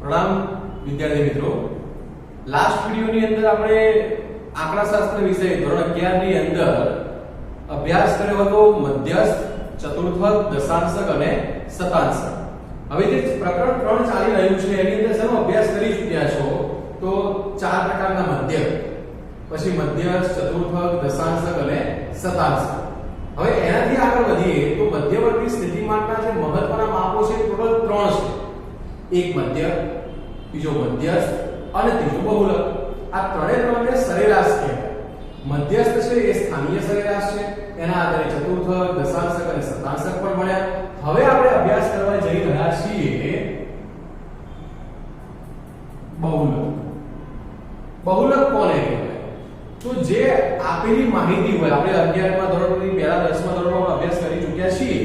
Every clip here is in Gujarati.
प्रणाम विद्यार्थी मित्रों। लास्ट वीडियो ની અંદર આપણે આંકડાશાસ્ત્ર વિષય ધોરણ 11 ની અંદર અભ્યાસ કર્યો હતો મધ્યસ્થ, ચતુર્થક, દશાંશક અને શતાંશક। હવે જે પ્રકરણ 3 ચાલી રહ્યું છે એની અંદર શેનો અભ્યાસ કરી ચૂક્યા છો તો ચાર પ્રકારના મધ્યક, પછી મધ્યસ્થ, ચતુર્થક, દશાંશક અને શતાંશક। હવે એનાથી આગળ વધીએ તો મધ્યવર્તી સ્થિતિમાનના જે મહત્વના માપો છે ટોટલ 3 છે। એક મધ્યક, બીજો મધ્યસ્થ અને ત્રીજો બહુલક। આ ત્રણેને સરેરાશ કહેવાય। મધ્યસ્થ છે એ સ્થાનીય સરેરાશ છે, એના આધારે ચતુર્થક, દશાંશક અને શતાંશક પણ મળ્યા। હવે આપણે અભ્યાસ કરવા જઈ રહ્યા છીએ બહુલક। બહુલક કોને કહેવાય? તો જે આપેલી માહિતી હોય, આપણે 11મા ધોરણની પહેલા 10મા ધોરણમાં અભ્યાસ કરી ચૂક્યા છીએ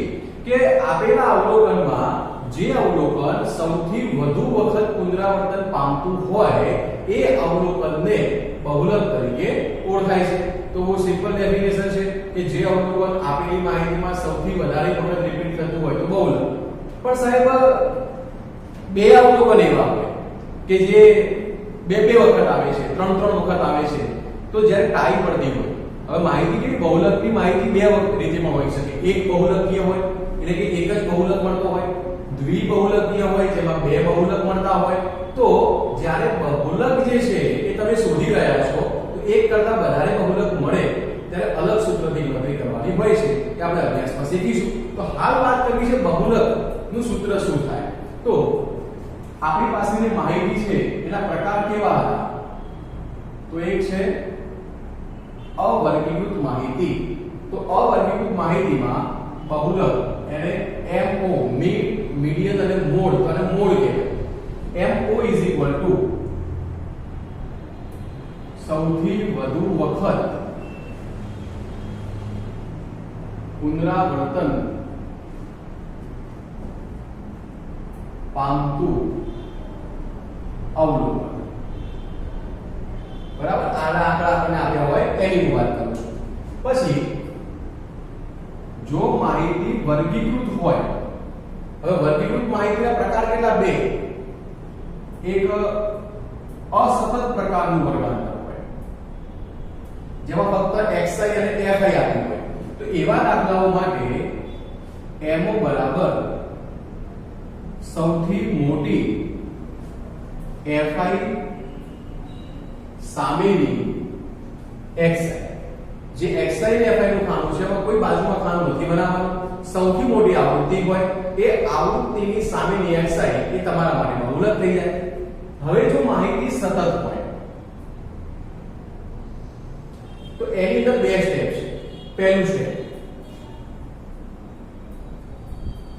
કે આપેલા અવલોકનમાં જે અવલોકન સૌથી વધુ વખત પુનરાવર્તન પામતું હોય એ અવલોકનને બહુલક તરીકે ઓળખાય છે। તો બહુ સિમ્પલ ડેફિનેશન છે કે જે અવલોકન આપેલી માહિતીમાં સૌથી વધારે વખત રિપીટ થતું હોય તો બહુલક। પણ સાહેબ બે અવલોકન એવા હોય કે જે બે વખત આવે છે, ત્રણ વખત આવે છે, તો જ્યારે ટાઈ પડતી હોય, હવે માહિતી કેવી બહુલકની માહિતી બે રીતેમાં હોઈ શકે। એક બહુલકીય હોય એટલે કે એક જ બહુલક મળતો હોય, દ્વિબહુલકીય હોય જેમાં બે બહુલક મળતા હોય। તો જ્યારે બહુલક જે છે એ તમે શોધી રહ્યા છો તો એક કરતા વધારે બહુલક મળે ત્યારે અલગ સૂત્રથી ગણતરી કરવાની હોય છે કે આપણે અભ્યાસમાં શીખીશું। તો હાલ વાત કરવી છે બહુલકનું સૂત્ર શું થાય। તો આપણી પાસેની માહિતી છે એના પ્રકાર કેવા હતા? તો એક છે અવર્ગીકૃત માહિતી। તો અવર્ગીકૃત માહિતીમાં બહુલક એને MO મીડિયન અને મોડ કહેવાય। MO સૌથી વધુ વખત પુનરાવર્તન પામતું અવલોકન। બરાબર, આના આંકડા આપણને આપ્યા હોય એની વાત કરું છું। પછી જો માહિતી વર્ગીકૃત હોય, હવે વર્ગીકૃત માહિતીના પ્રકાર કેટલા? બે। એક અસતત પ્રકારનું વર્ગાંતર હોય જેમાં ફક્ત xi અને fi આપ્યું હોય, તો એવા દાખલાઓ માટે MO બરાબર સૌથી મોટી fi સામેની xi। જે xi અને fi નું ખાનું છે એમાં કોઈ બાજુમાં ખાનું નથી બનાવવાનું। સૌથી મોટી આવૃત્તિ હોય એ આવૃત્તિની સામેની xi એ તમારા માટે બહુલક થઈ જાય। હવે જો માહિતી સતત હોય તો એની અંદર બે સ્ટેપ છે। પહેલું સ્ટેપ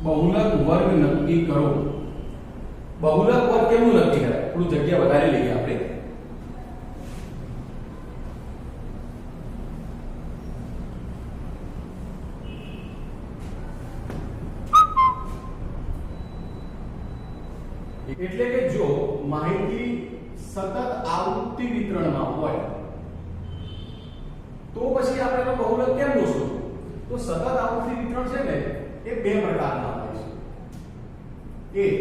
બહુલક વર્ગ નક્કી કરો। બહુલક વર્ગ કેવું નક્કી કરાય? થોડું જગ્યા વધારે લઈએ આપણે। એટલે કે જો માહિતી સતત આવૃત્તિ વિતરણમાં હોય તો પછી આપણે એનો બહુલક કેમ શોધવું? તો સતત આવૃત્તિ વિતરણ છે ને એ બે પ્રકારના હોય છે। એક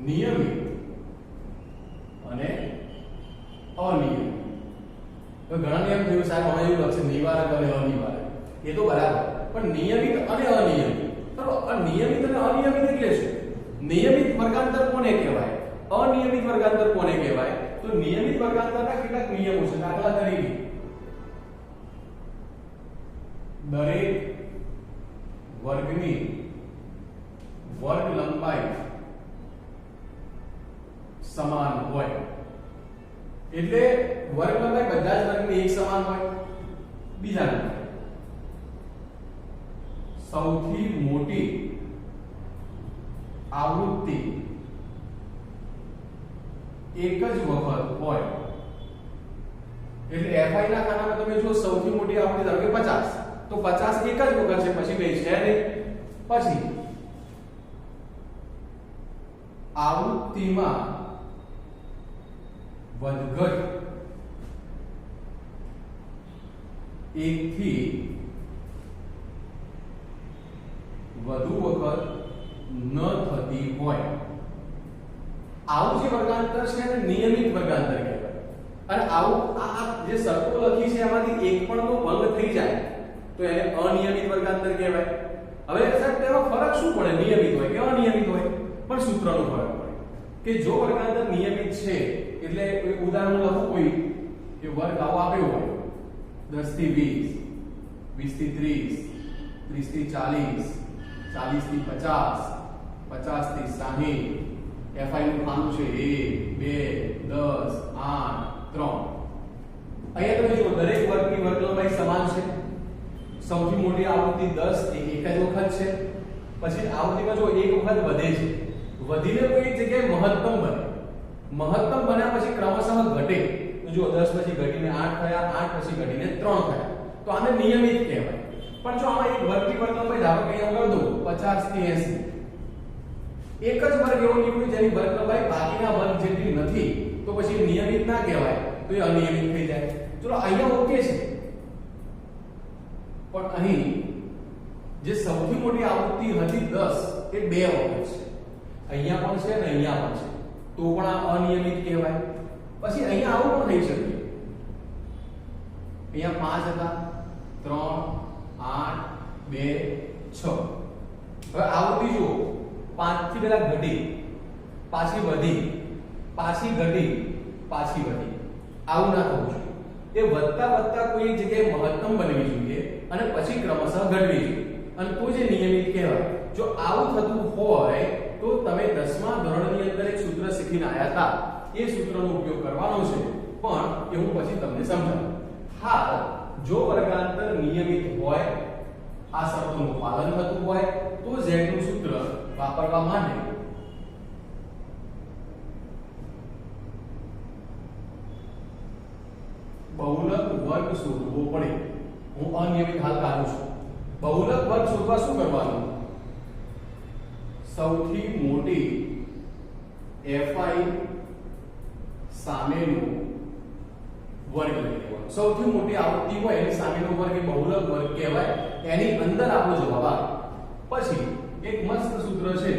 નિયમિત અને અનિયમિત। તો ઘણા નિયમ જોયું સાહેબ અમે એવું લખશે નિવારક અને અનિવારક, એ તો બરાબર, પણ નિયમિત અને અનિયમિત, તો અનિયમિત અને અનિયમિત એટલે શું? નિયમિત વર્ગાંતર કોને કહેવાય? અનિયમિત વર્ગાંતર કોને કહેવાય? તો નિયમિત વર્ગાંતરના કેટલાક નિયમો છે। દાખલા તરીકે દરેક વર્ગની વર્ગ લંબાઈ સમાન હોય, એટલે વર્ગ લંબાઈ બધા જ વર્ગની એક સમાન હોય। બીજા નંબર સૌથી મોટી આવૃત્તિ એક જ વખત હોય, એટલે fi ના ખાનામાં તમે જો સૌથી મોટી આવૃત્તિ ધારો કે 50, તો 50 એક જ વખત છે, પછી કઈ છે નહીં। પછી આવૃત્તિમાં વધઘટ 1 થી વધુ વખત ન થતી હોય આવું જે વર્ગાંતર છે એને નિયમિત વર્ગાંતર કહેવાય. અને આવું આ જે શરતો લખી છે એમાંથી એક પણ તો ભંગ થઈ જાય તો એને અનિયમિત વર્ગાંતર કહેવાય. હવે સાહેબ તેનો ફરક શું પડે, નિયમિત હોય કે અનિયમિત હોય? પણ સૂત્રનો ફરક પડે કે જો વર્ગાંતર નિયમિત છે એટલે ઉદાહરણ લખો કોઈ કે વર્ગ આવો આપ્યો હોય 10 થી 20, 20 થી 30, 30 થી 40, 40 થી 50, 50 થી 60, fi નું ખાનું છે 1 2 10 8 3. અહીંયા તમે જો દરેક વર્ગની વર્ગલંબાઈ સમાન છે. સૌથી મોટી આવૃત્તિ 10 એ એક જ વખત છે. પછી આવૃત્તિમાં જો એક વખત વધે છે, વધીને કોઈ જગ્યાએ મહત્તમ બને, મહત્તમ બન્યા પછી ક્રમશઃ ઘટે. તો જો 10 પછી ઘટીને 8 થયા, 8 પછી ઘટીને 3 થયા, તો આને નિયમિત કહેવાય. પણ જો આમાં એક વર્ગની વર્ગલંબાઈ ધારો કે અહીંયા કરી દઉં 50 થી 80, એક જ વર્ગ એવો નીકળ્યો જેની વર્ગલંબાઈ બાકીના વર્ગ જેટલી નથી, તો પછી નિયમિત ના કહેવાય, તો એ અનિયમિત થઈ જાય. ચલો અહીંયા ઓકે છે, પણ અહીં જે સૌથી મોટી આવૃત્તિ હતી 10 એ 2 વખત છે. અહીંયા પણ છે ને અહીંયા પણ છે, તો પણ આ અનિયમિત કહેવાય. પછી અહીંયા આવું પણ થઈ શકે, અહીંયા 5 હતા, 3 8 2 6. હવે આવૃત્તિ જુઓ, 5 થી પહેલા ઘટી, પાછી વધી, પાછી ઘટી, પાછી વધી. આવું ના થવું જોઈએ. એ વધતા વધતા કોઈ જગ્યાએ મહત્તમ બનવી જોઈએ અને પછી ક્રમશઃ ઘટવી જોઈએ, અને તો જે નિયમિત કહેવાય. જો આવું થતું હોય તો તમે 10મા ધોરણની અંદર એક સૂત્ર શીખીને આયા હતા, એ સૂત્રનો ઉપયોગ કરવાનો છે, પણ એ હું પછી તમને સમજાવું. હા, જો વર્ગાંતર નિયમિત હોય, આ શરતોનું પાલન થતું હોય, તો z નું સૂત્ર વાપરવા માટે બહુલક વર્ગ શોધવો પડે. હું અનિયમિત હાલ કાઢું છું. બહુલક વર્ગ શોધવા શું કરવાનું? સૌથી મોટી fi સામેનો વર્ગ લઈ લેવાનો. સૌથી મોટી આવૃત્તિ હોય એની સામેનો વર્ગ એ બહુલક વર્ગ કહેવાય. એની અંદર આપણો જવાબ આવે. પછી એક મસ્ત સૂત્ર છે,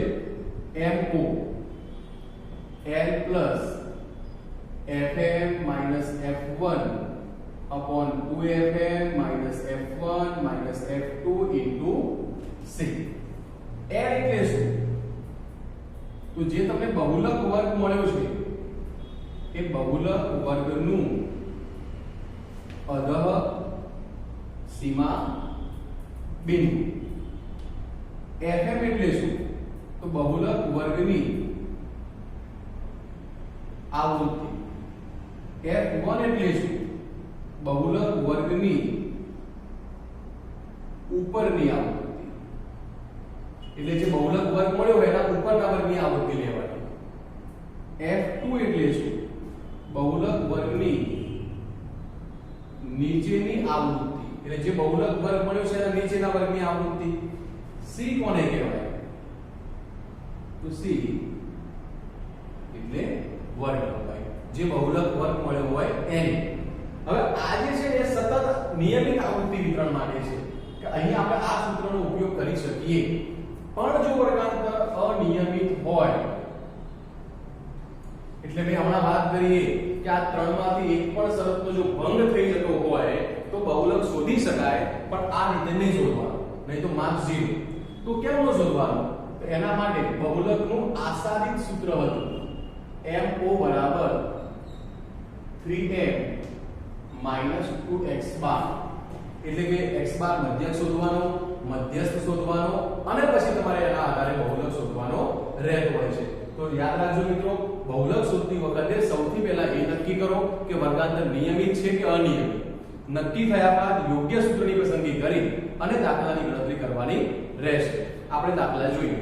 mo l plus fm minus f1 upon 2fm minus f1 minus f2 into c. l એટલે શું? તો જે તમને બહુલક વર્ગ મળ્યો છે એ બહુલક વર્ગનું અધઃ સીમા બિંદુ. fm એટલે શું? તો બહુલક વર્ગની આવૃત્તિ. f1 એટલે શું? બહુલક વર્ગની ઉપરની આવૃત્તિ. એટલે જે બહુલક વર્ગ મળ્યો હોય એના ઉપરના વર્ગની આવૃત્તિ લેવાની. f2 એટલે શું? બહુલક વર્ગની નીચેની આવૃત્તિ. એટલે જે બહુલક વર્ગ મળ્યો છે એના નીચેના વર્ગની આવૃત્તિ. c કોને કહેવાય? તો c એટલે વર્ગલંબાઈ, જે બહુલક વર્ગ મળ્યો હોય એની. હવે આ જે છે એ સતત નિયમિત આવૃત્તિ વિતરણ માટે છે કે અહીં આપણે આ સૂત્રનો ઉપયોગ કરી શકીએ. પણ જો વર્ગાંતર અનિયમિત હોય, એટલે મેં હમણાં વાત કરી કે આ ત્રણમાંથી એક પણ શરતનો જો ભંગ થઈ જતો હોય તો બહુલક શોધી શકાય, પણ આ રીતે નહીં શોધવાનું, નહીં તો માર્ક 0. તો કેમ ન શોધવાનું? તો એના માટે બહુલકનું આસાદિત સૂત્ર હતું, mo બરાબર 3m minus 2x બાર. એટલે કે x બાર મધ્યક શોધવાનો, મધ્યસ્થ શોધવાનો, અને પછી તમારે એના આધારે બહુલક શોધવાનો રહેતો હોય છે. તો યાદ રાખજો મિત્રો, બહુલક શોધતી વખતે સૌથી પહેલા એ નક્કી કરો કે વર્ગાંતર નિયમિત છે કે અનિયમિત. નક્કી થયા બાદ યોગ્ય સૂત્રની પસંદગી કરી અને દાખલાની ગણતરી કરવાની રહેશે. આપણે દાખલા જોઈએ.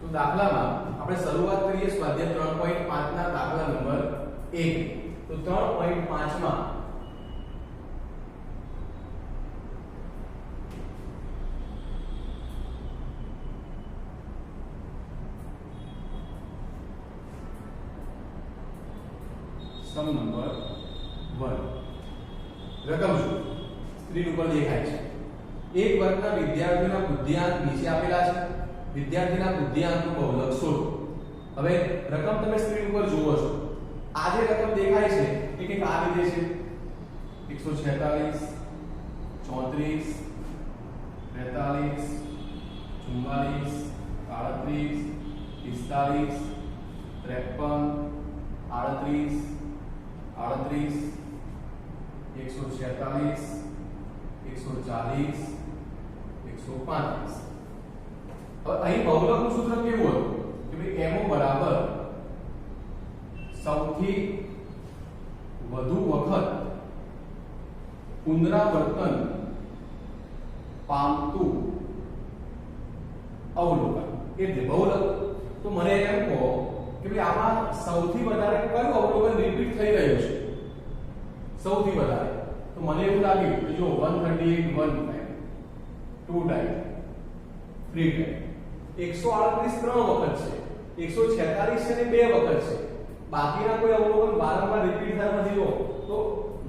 તો દાખલામાં આપણે શરૂઆત કરીએ સ્વાધ્યાય 3.5 ના દાખલા નંબર 1 તો 3.5 માં સમ નંબર 1 રકમ શું સ્ક્રીન ઉપર દેખાય છે એક વર્ગના વિદ્યાર્થીના બુદ્ધિઆંક નીચે આપેલા છે વિદ્યાર્થીના બુદ્ધિઆંકનું બહુલક શોધો હવે રકમ તમે સ્ક્રીન ઉપર જુઓ છો આ જે રકમ દેખાય છે એ કંઈક આ રીતે છે 146 34 43 44 38 45 53 38 38 146 140 135 હવે અહીં બહુલકનું સૂત્ર કેવું હતું કે ભાઈ mo બરાબર સૌથી વધુ વખત પુનરાવર્તન પામતું અવલોકન એટલે બહુલક તો મને એમ કહો કે ભાઈ આમાં સૌથી વધારે કયું અવલોકન રિપીટ થઈ રહ્યું છે સૌથી વધારે તો મને એવું લાગ્યું કે જો 138 1 ટાઈમ 2 ટાઈમ 3 ટાઈમ 138 3 વખત છે 146 છે ને 2 વખત છે બાકીના કોઈ અવલોકન વારંવાર રિપીટ થયા નથી જો તો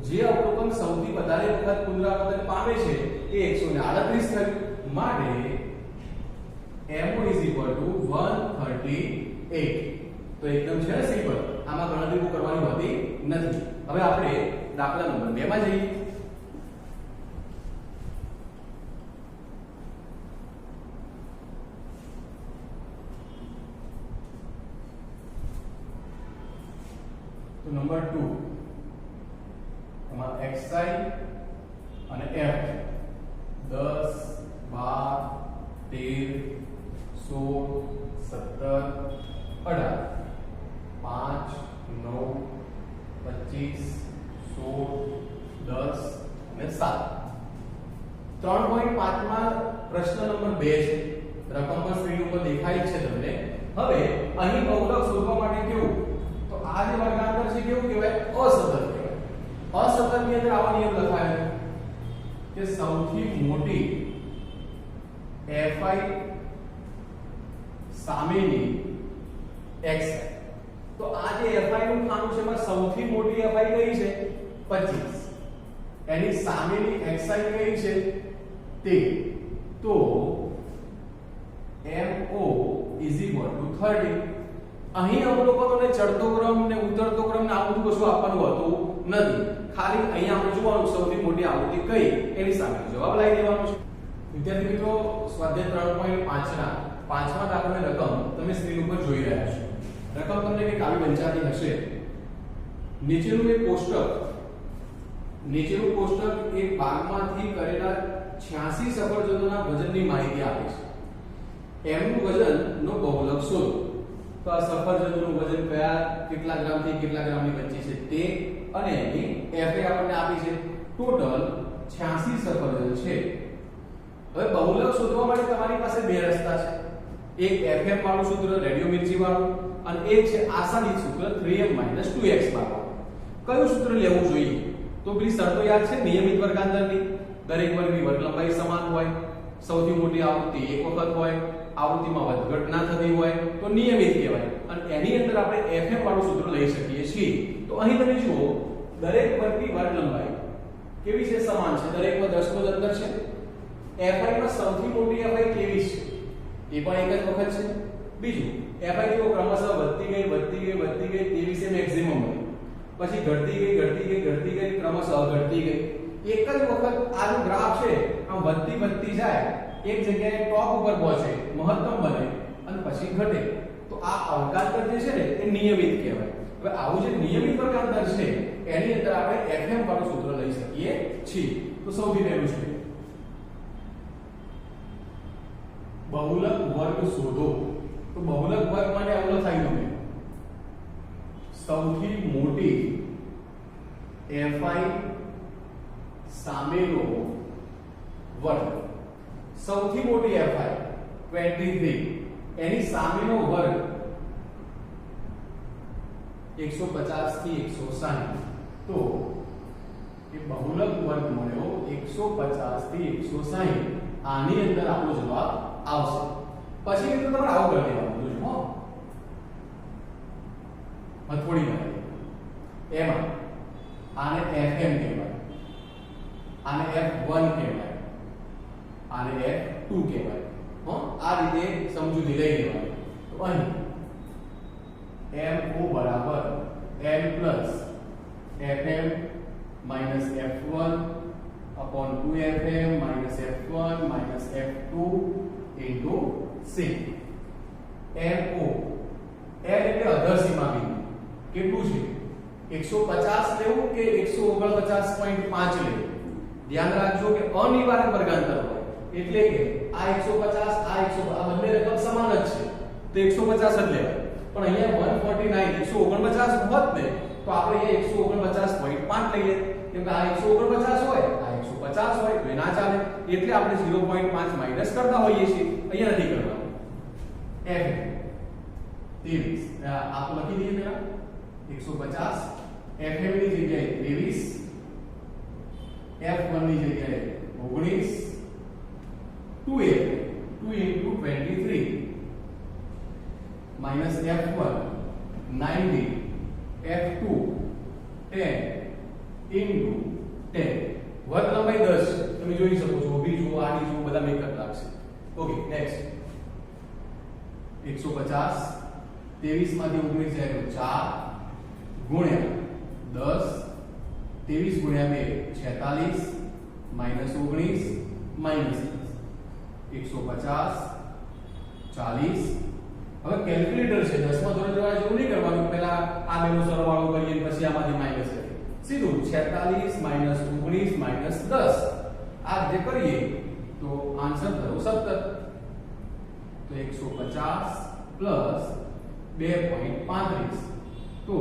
જે અવલોકન સૌથી વધારે વખત પુનરાવર્તન પામે છે એ 138 થયું માટે mo 138 તો એકદમ છે સિમ્પલ આમાં ગણતરી કરવાની હોતી નથી હવે આપણે દાખલા નંબર 2 માં જઈએ તો નંબર 2 આમાં xi અને f 10 12 13 16 17 18 5 9 25 16 10 અને 7 3.5 માં પ્રશ્ન નંબર 2 છે રકમ પર સ્ક્રીન ઉપર દેખાય છે તમને હવે અહીં બહુલક શોધવા માટે કેવું તો આ જે વર્ગાંતર છે કેવું કહેવાય અસતત કહેવાય અસતત ની અંદર આવો નિયમ લખાયેલો કે સૌથી મોટી fi સામેની x તો આ જે fi નું ખાનું છે એમાં સૌથી મોટી fi કઈ છે 25 એની સામેની xi કઈ છે 13 તો mo 30 અહીં અવલોકનોને ચડતો ક્રમ ને ઉતરતો ક્રમ ને આ બધું કશું આપવાનું હોતું નથી ખાલી અહીં આપણે જોવાનું સૌથી મોટી આવૃત્તિ કઈ એની સામે જવાબ લાવી દેવાનો છે વિદ્યાર્થી મિત્રો સ્વાધ્યાય 3.5 ના પાંચમા દાખલાની રકમ તમે સ્ક્રીન ઉપર જોઈ રહ્યા છો રકમ તમને કંઈક આવી વંચાતી હશે નીચેનું કોષ્ટક એક બાગમાંથી કરેલા 86 સફરજનોના વજનની માહિતી આપે છે એમનું વજનનો બહુલક શોધો તો આ સફરજનનું વજન કેટલા ગ્રામથી કેટલા ગ્રામની વચ્ચે છે તે અને એની fa આપણને આપી છે ટોટલ 86 સફરજન છે હવે બહુલક શોધવા માટે તમારી પાસે બે રસ્તા છે એક fm વાળું સૂત્ર રેડિયો મિર્ચી વાળું અને એક છે આસાની સૂત્ર 3m 2x વાળું કયું સૂત્ર લેવું જોઈએ તો પેલી શરતો યાદ છે નિયમિત વર્ગાંતરની દરેક વર્ગની વર્ગ લંબાઈ સમાન હોય સૌથી મોટી આવૃત્તિ એક વખત હોય આવૃત્તિમાં વધઘટ ના થતી હોય તો નિયમિત કહેવાય અને એની અંદર આપણે fm વાળું સૂત્ર લઈ શકીએ છીએ તો અહીં તમે જુઓ દરેક વર્ગની વર્ગ લંબાઈ કેવી છે સમાન છે દરેકમાં 10 નો અંતર છે fi માં સૌથી મોટી fi કેવી છે એ પણ એક જ વખત છે બીજું fi કેવો ક્રમશઃ વધતી ગઈ તે વિશે મેક્સિમમ બને પછી ઘટતી ગઈ ક્રમશઃ ઘટતી ગઈ એક જ વખત આનો ગ્રાફ છે આમ વધતી જાય એક જગ્યાએ ટોપ ઉપર પહોંચે મહત્તમ બને અને પછી ઘટે તો આ વર્ગાંતર જે છે ને એ નિયમિત કહેવાય હવે આવું જે નિયમિત વર્ગાંતર છે એની અંદર આપણે fm વાળું સૂત્ર લઈ શકીએ છીએ તો સૌથી પહેલું છે બહુલક વર્ગ શોધો તો બહુલક વર્ગ માટે આવું લખાઈ દો સૌથી મોટી fi સામેનો વર્ગ સૌથી મોટી fi 23 એની સામેનો વર્ગ 150 થી 160 તો એ બહુલક વર્ગ મળ્યો 150 થી 160 આની અંદર આપણો જવાબ આવશે પછી મિત્રો તમારે આવું કરી દેવાનું જો હથોડી મારી એમાં આને fm કહેવાય આને f1 કહેવાય આને f2 કહેવાય આ રીતે સમજૂતી લઈ લેવાની તો અહીં mo બરાબર n plus fm minus f1 upon 2fm minus f1 minus f2 into c mo l એટલે અધર સીમા બિંદુ કેટલું છે 150 લેવું કે 149.5 લેવું ધ્યાન રાખજો કે અનિવાર્ય વર્ગાંતર હોય એટલે કે આ 150 આ 100 આ બંને રકમ સમાન જ છે તો 150 જ લેવાય પણ અહીંયા 149 149 હોત ને તો આપણે અહીંયા 149.5 લઈએ કેમ કે આ 149 હોય આ 150 હોય તો એ ના ચાલે એટલે આપણે 0.5 માઈનસ કરતા હોઈએ છીએ અહીંયા નથી કરવાનું f 23 આ તો લખી દઈએ પેલા 150 fm ની જગ્યાએ 23 f1 ની જગ્યાએ 19 2f 2 into 23 minus f1 90 f2 10 into 10 વર્ગ લંબાઈ 10 તમે જોઈ શકો છો ઊભી જુઓ આડી જુઓ બધા મેકઅપ લાગશે ઓકે નેક્સ્ટ 150 23 માંથી 19 જાય તો 4 ગુણ્યા 10 23 ગુણ્યા 2 46 minus 19 minus 150 40 હવે કેલ્ક્યુલેટર છે 10મા ધોરણ દ્વારા જેવું નહીં કરવાનું પહેલા આ બેનો સરવાળો કરીએ પછી આમાંથી માઈનસ કરીએ સીધું 46 minus 19 minus 10 આ જે કરીએ તો આન્સર થયો 17 તો 150 plus 2.35 તો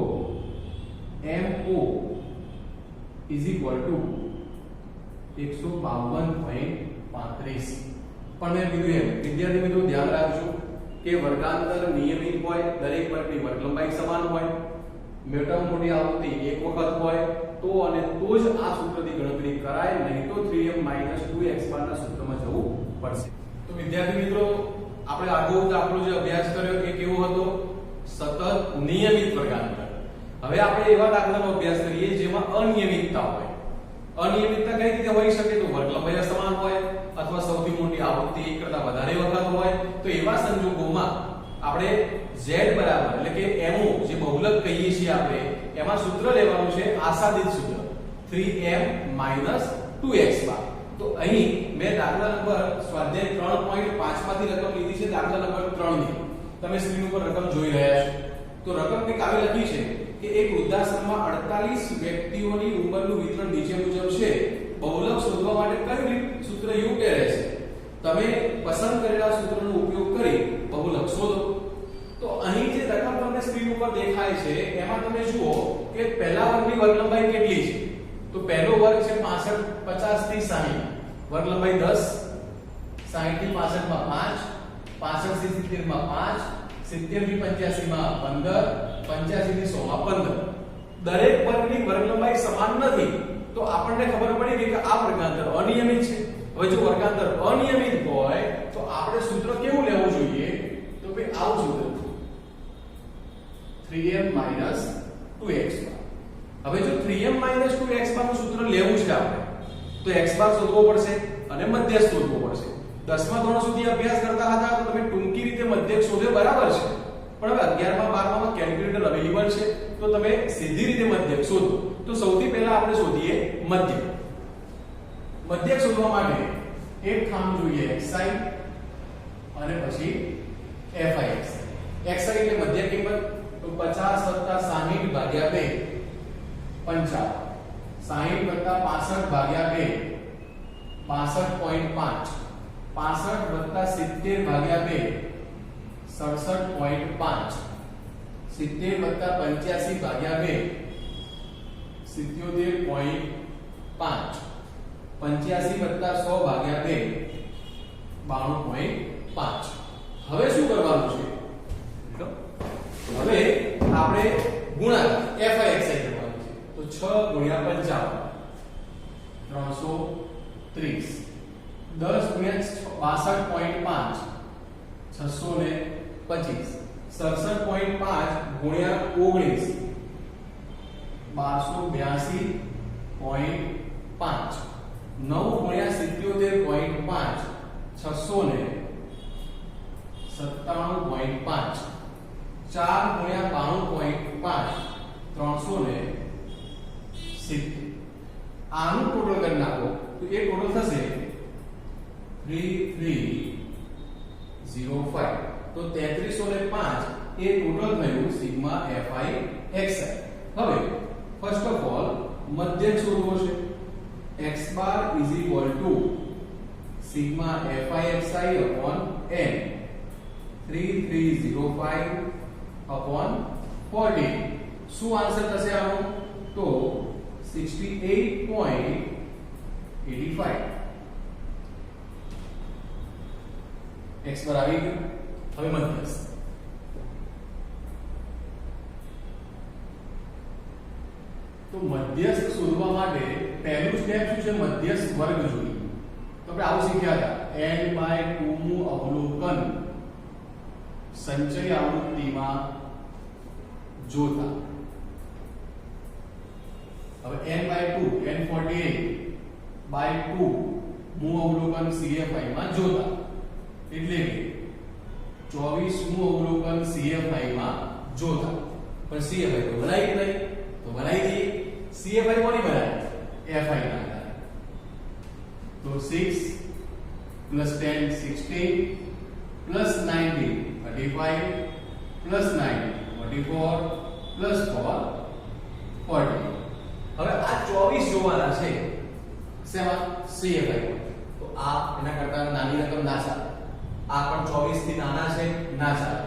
mo is equal to 152.35 પણ મેં કીધું એમ વિદ્યાર્થી મિત્રો ધ્યાન રાખજો કે વર્ગાંતર નિયમિત હોય દરેક વર્ગની વર્ગ લંબાઈ સમાન હોય મોટામાં મોટી આવૃત્તિ એક વખત હોય તો અને તો જ આ સૂત્રથી ગણતરી કરાય નહીં તો 3m 2x ના સૂત્રમાં જવું પડશે તો વિદ્યાર્થી મિત્રો આપણે આગળ આપણો જે અભ્યાસ કર્યો એ કેવો હતો સતત નિયમિત વર્ગાંતર હવે આપણે એવા દાખલાનો અભ્યાસ કરીએ જેમાં અનિયમિતતા હોય અનિયમિતતા કઈ રીતે હોઈ શકે તો વર્ગ લંબાઈ સમાન હોય અથવા સૌથી મોટી આવૃત્તિ એક કરતા વધારે વખત હોય તો એવા સંજોગોમાં આપણે z બરાબર એટલે કે mo જે બહુલક કહીએ છીએ આપણે એમાં સૂત્ર લેવાનું છે આસાદિત સૂત્ર 3m 2x તો અહીં મેં દાખલા નંબર સ્વાધ્યાય 3.5 માંથી રકમ લીધી છે દાખલા નંબર 3 ની તમે સ્ક્રીન ઉપર રકમ જોઈ રહ્યા છો તો રકમ કંઈક આવી લખી છે કે એક વૃદ્ધાશ્રમમાં 48 વ્યક્તિઓની ઉંમરનું વિતરણ નીચે મુજબ છે બહુલક શોધવા માટે કયું રીત સૂત્ર યોગ્ય રહેશે તમે પસંદ કરેલા સૂત્રનો ઉપયોગ કરી બહુલક શોધો તો અહીં જે રકમ તમને સ્ક્રીન ઉપર દેખાય છે એમાં તમે જુઓ કે પહેલા વર્ગની વર્ગ લંબાઈ કેટલી છે તો પહેલો વર્ગ છે 50 થી 60 વર્ગ લંબાઈ 10 60 થી 65 માં 5 65 થી 70 માં 5 70 થી 85 માં 15 85 થી 100 માં 15 દરેક વર્ગની વર્ગ લંબાઈ સમાન નથી તો આપણને ખબર પડી ગઈ કે આ વર્ગાંતર અનિયમિત છે હવે જો વર્ગાંતર અનિયમિત હોય તો આપણે સૂત્ર કેવું લેવું જોઈએ તો ભાઈ આવું સૂત્ર 3m 2x હવે જો 3m 2x નું સૂત્ર લેવું છે આપણે તો x બાર શોધવો પડશે અને મધ્યક શોધવો પડશે 10મા ધોરણ સુધી અભ્યાસ કરતા હતા તો તમે ટૂંકી રીતે મધ્યક શોધે બરાબર છે પણ હવે 11મા 12મા કેલ્ક્યુલેટર અવેલેબલ છે તો તમે સીધી રીતે મધ્યક શોધો તો સૌથી પહેલા આપણે શોધીએ મધ્યક શોધવા માટે એક ખામ જોઈએ xi અને પછી fi xi એટલે મધ્યક કિંમત તો 50 + 60 ભાગ્યા 2 55 60 + 65 ભાગ્યા 2 62.5 65 + 70 ભાગ્યા 2 67.5 70 + 85 ભાગ્યા 2 77.5 85 + 100 ભાગ્યા 2 92.5 હવે શું કરવાનું છે હવે આપણે ગુણાકાર FIXI કરવાનું છે. તો 6 ગુણ્યા 55 330 10 ગુણ્યા 62.5 625 67.5 ગુણ્યા 19 1282.5 9 ગુણ્યા 77.5 697.5 4 ગુણ્યા 92.5 370. આનું ટોટલ કરી નાખો તો એ ટોટલ થશે 3305. તો 3305 એ ટોટલ થયું સિગ્મા FIXI. હવે ફર્સ્ટ ઓફ ઓલ મધ્યક શોધવો છે. x bar is equal to sigma FIXI upon n 3305 upon 40. શું આન્સર થશે આનો? તો 68.85. x બાર આવી ગયું. હવે મધ્યસ્થ. તો મધ્યસ્થ શોધવા માટે પહેલું સ્ટેપ શું છે? મધ્યસ્થ વર્ગ જોઈએ. તો આપણે આવું શીખ્યા હતા n/2 નું અવલોકન સંચય આવૃત્તિમાં જોતા. હવે n/2 n48/2 નું અવલોકન CFI માં જોતા. એટલે કે 24 નું અવલોકન CFI માં જોતા. પણ CFI તો બનાવી જ નહીં, તો બનાવી દઈએ. CFI કોની બનાવે? FI ના બનાવે. તો 6 + 10 16 + 19 35 + 9 44 + 4 40. હવે આ 24 જોવાના છે શેમાં? CFI. તો આ એના કરતા નાની રકમ ના ચાલે. આ પણ 24 થી નાના છે, ના ચાલે.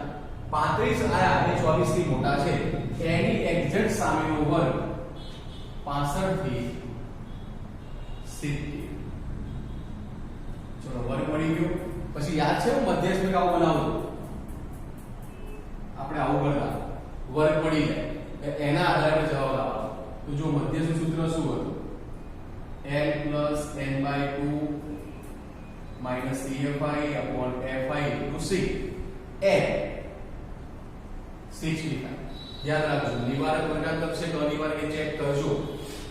35 આયા અને 24 થી મોટા છે. એની એક્ઝેક્ટ સામેનો વર્ગ 65 થી 70. ચલો વર્ગ મળી ગયો. પછી યાદ છે મધ્યસ્થ મેં આવું બનાવવું. આપણે આવું કરતા વર્ગ મળી જાય એના આધારે જવાબ આવવાનો. તો જો મધ્યસ્થ સૂત્ર શું હતું? l + n/2 - CFI upon FI * 6 n 65. યાદ રાખજો નિવારક વર્ગાંતર છે તો અનિવાર્ય કે ચેક કરજો.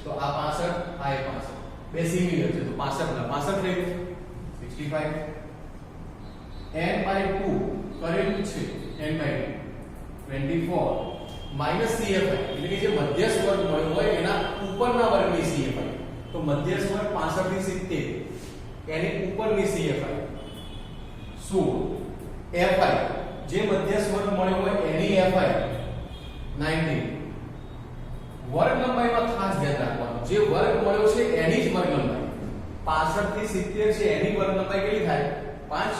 તો આ 65 આ 65 બે સિમિલર છે તો 65 ના 65 થઈ ગયું 65. n/2 કરેલું છે n/2 24 માઈનસ CFI એટલે કે જે મધ્યસ્થ વર્ગ મળ્યો હોય એના ઉપરના વર્ગની CFI. તો મધ્યસ્થ વર્ગ 65 થી 70 એની ઉપરની CFI શું? FI જે મધ્યસ્થ વર્ગ મળ્યો હોય એની FI 19. વર્ગ લંબાઈમાં ખાસ ધ્યાન રાખવાનું જે વર્ગ મળ્યો છે એની જ વર્ગ લંબાઈ. 65 થી 70 છે એની વર્ગ લંબાઈ કેટલી થાય? 5.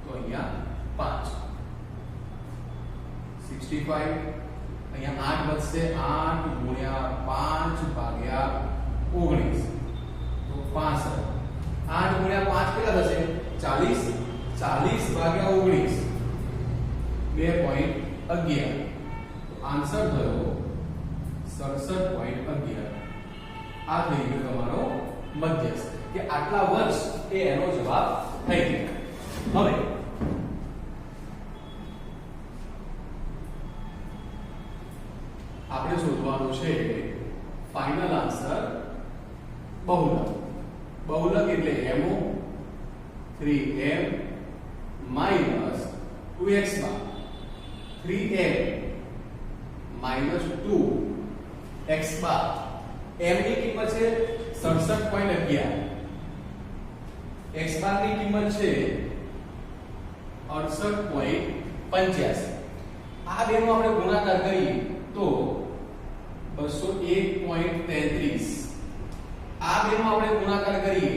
તો અહીંયા 5 65 અહીંયા 8 વધશે 8 ગુણ્યા 5 ભાગ્યા 19 તો 65. 8 ગુણ્યા 5 કેટલા થશે? 40. 40 ભાગ્યા 19 2.11. આન્સર થયો 67.11. આ થઈ ગયો તમારો મધ્યસ્થ કે આટલા વર્ષ એ એનો જવાબ થઈ ગયો. હવે આપણે શોધવાનું છે ફાઇનલ આન્સર બહુલક. બહુલક એટલે mo 3m minus 2x bar 3m minus 2x bar. m ની કિંમત છે 67.11. x bar ની કિંમત છે 68.85. આ બેનો આપણે ગુણાકાર કરીએ તો 201.33. આ બેનો આપણે ગુણાકાર કરીએ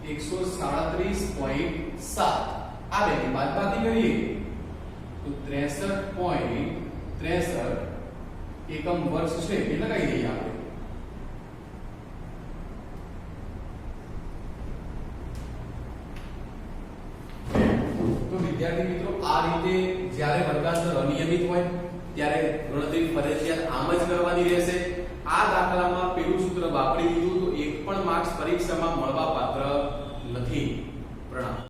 137.7. આ બેની બાદબાકી કરીએ તો 63.63 એકમ વર્ષ છે એ લગાવી દઈએ આપણે. તો વિદ્યાર્થી મિત્રો આ રીતે જ્યારે વર્ગાંતર અનિયમિત હોય ત્યારે ગણતરી ફરજિયાત આમ જ કરવાની રહેશે. આ દાખલામાં પેલું સૂત્ર વાપરી દીધું તો એક પણ માર્ક્સ પરીક્ષામાં મળવા